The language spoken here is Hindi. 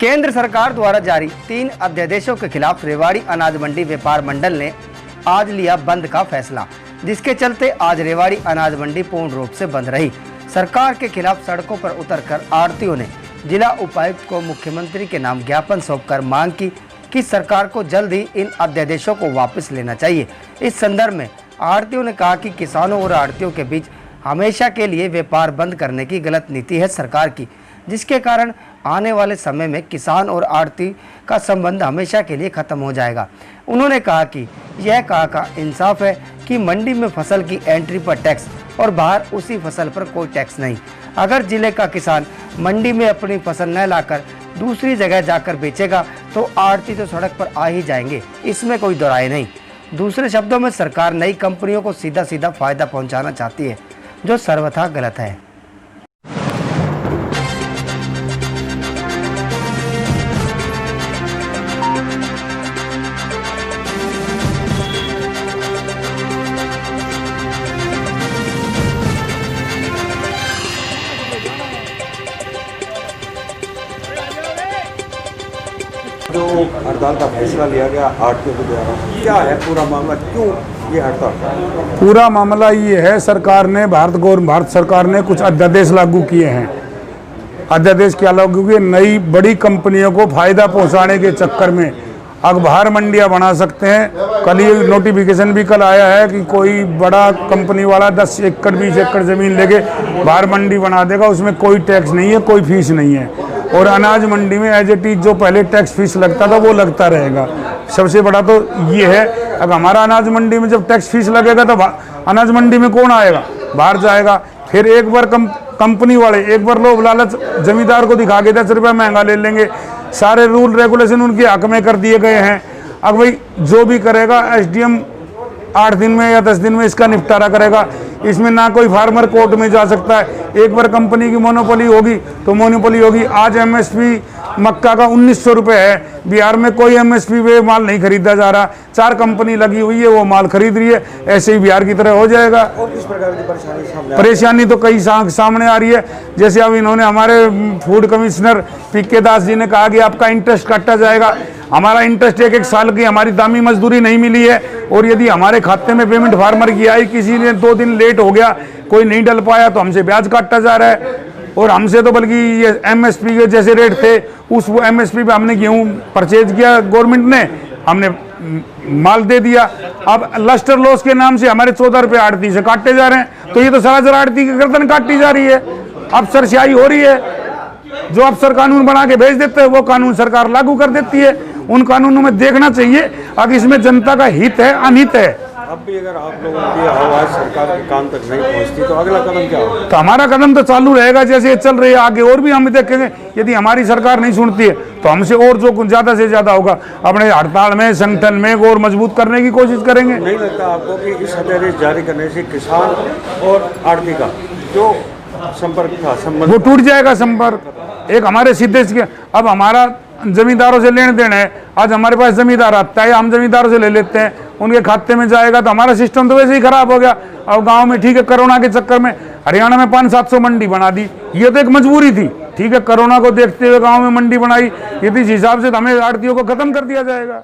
केंद्र सरकार द्वारा जारी 3 अध्यादेशों के खिलाफ रेवाड़ी अनाज मंडी व्यापार मंडल ने आज लिया बंद का फैसला, जिसके चलते आज रेवाड़ी अनाज मंडी पूर्ण रूप से बंद रही। सरकार के खिलाफ सड़कों पर उतरकर आढ़तियों ने जिला उपायुक्त को मुख्यमंत्री के नाम ज्ञापन सौंपकर मांग की कि सरकार को जल्द ही इन अध्यादेशों को वापस लेना चाहिए। इस संदर्भ में आढ़तियों ने कहा कि किसानों और आढ़तियों के बीच हमेशा के लिए व्यापार बंद करने की गलत नीति है सरकार की, जिसके कारण आने वाले समय में किसान और आढ़ती का संबंध हमेशा के लिए खत्म हो जाएगा। उन्होंने कहा कि यह का इंसाफ है कि मंडी में फसल की एंट्री पर टैक्स और बाहर उसी फसल पर कोई टैक्स नहीं। अगर जिले का किसान मंडी में अपनी फसल न लाकर दूसरी जगह जाकर बेचेगा तो आढ़ती तो सड़क पर आ ही जाएंगे, इसमें कोई दोराय नहीं। दूसरे शब्दों में सरकार नई कंपनियों को सीधा सीधा फायदा पहुंचाना चाहती है, जो सर्वथा गलत है। जो हड़ताल का फैसला लिया गया आढ़तियों के द्वारा, क्या है पूरा मामला, क्यों ये हड़ताल? पूरा मामला ये है, सरकार ने भारत सरकार ने कुछ अध्यादेश लागू किए हैं। अध्यादेश क्या लागू किए? नई बड़ी कंपनियों को फायदा पहुंचाने के चक्कर में अखबार मंडियां बना सकते हैं। कल ये नोटिफिकेशन भी कल आया है कि कोई बड़ा कंपनी वाला 10 एकड़ 20 एकड़ ज़मीन लेके बाहर मंडी बना देगा, उसमें कोई टैक्स नहीं है, कोई फीस नहीं है। और अनाज मंडी में एज इट इज जो पहले टैक्स फीस लगता था वो लगता रहेगा। सबसे बड़ा तो ये है, अगर हमारा अनाज मंडी में जब टैक्स फीस लगेगा तो अनाज मंडी में कौन आएगा? बाहर जाएगा। फिर एक बार कंपनी वाले एक बार लोभ लालच जमींदार को दिखा के 10 रुपये महंगा ले लेंगे। सारे रूल रेगुलेशन उनके हक में कर दिए गए हैं। अब भाई जो भी करेगा एसडीएम 8 दिन में या 10 दिन में इसका निपटारा करेगा। इसमें ना कोई फार्मर कोर्ट में जा सकता है। एक बार कंपनी की मोनोपोली होगी तो मोनोपोली होगी। आज एमएसपी मक्का का 1900 रुपये है। बिहार में कोई एमएसपी पे माल नहीं खरीदा जा रहा। 4 कंपनी लगी हुई है, वो माल खरीद रही है। ऐसे ही बिहार की तरह हो जाएगा। और किस प्रकार की परेशानी तो कई सामने आ रही है। जैसे अब इन्होंने हमारे फूड कमिश्नर पीके दास जी ने कहा कि आपका इंटरेस्ट काटा जाएगा। हमारा इंटरेस्ट एक साल की हमारी दामी मजदूरी नहीं मिली है, और यदि हमारे खाते में पेमेंट फार्मर की आई, किसी ने 2 दिन लेट हो गया, कोई नहीं डल पाया, तो हमसे ब्याज काटा जा रहा है। और हमसे तो बल्कि ये एमएसपी के जैसे रेट थे, उस एमएसपी पे हमने गेहूं परचेज किया, गवर्नमेंट ने हमने माल दे दिया। अब लस्टर लॉस के नाम से हमारे 14 रुपये आढ़ती से काटे जा रहे हैं। तो ये तो सरासर आढ़ती की गर्दन काटी जा रही है। अफसरशाही हो रही है। जो अफसर कानून बना के भेज देते हैं वो कानून सरकार लागू कर देती है। उन कानूनों में देखना चाहिए अगर इसमें जनता का हित है अनित है। अब भी अगर आप लोगों की आवाज़ सरकार के कान तक नहीं पहुंचती तो अगला कदम क्या होगा? तो हमारा कदम तो चालू रहेगा जैसे ये चल रही है, आगे और भी हम देखेंगे। यदि हमारी सरकार नहीं सुनती है तो हमसे और जो कुछ ज़्यादा से ज़्यादा होगा अपने हड़ताल में संगठन में और मजबूत करने की कोशिश करेंगे। नहीं लगता आपको कि इस अध्यादेश जारी करने से किसान और आढ़ती का जो संपर्क था, संबंध, वो टूट जाएगा संपर्क। एक हमारे सीधे से अब हमारा जमींदारों से लेन देन है। आज हमारे पास जमींदार आता है, हम जमींदारों से ले लेते हैं, उनके खाते में जाएगा तो हमारा सिस्टम तो वैसे ही खराब हो गया। अब गांव में ठीक है, कोरोना के चक्कर में हरियाणा में 500-700 मंडी बना दी। ये तो एक मजबूरी थी, ठीक है, कोरोना को देखते हुए गांव में मंडी बनाई। यदि इस हिसाब से तो हमें आढ़तियों को खत्म कर दिया जाएगा।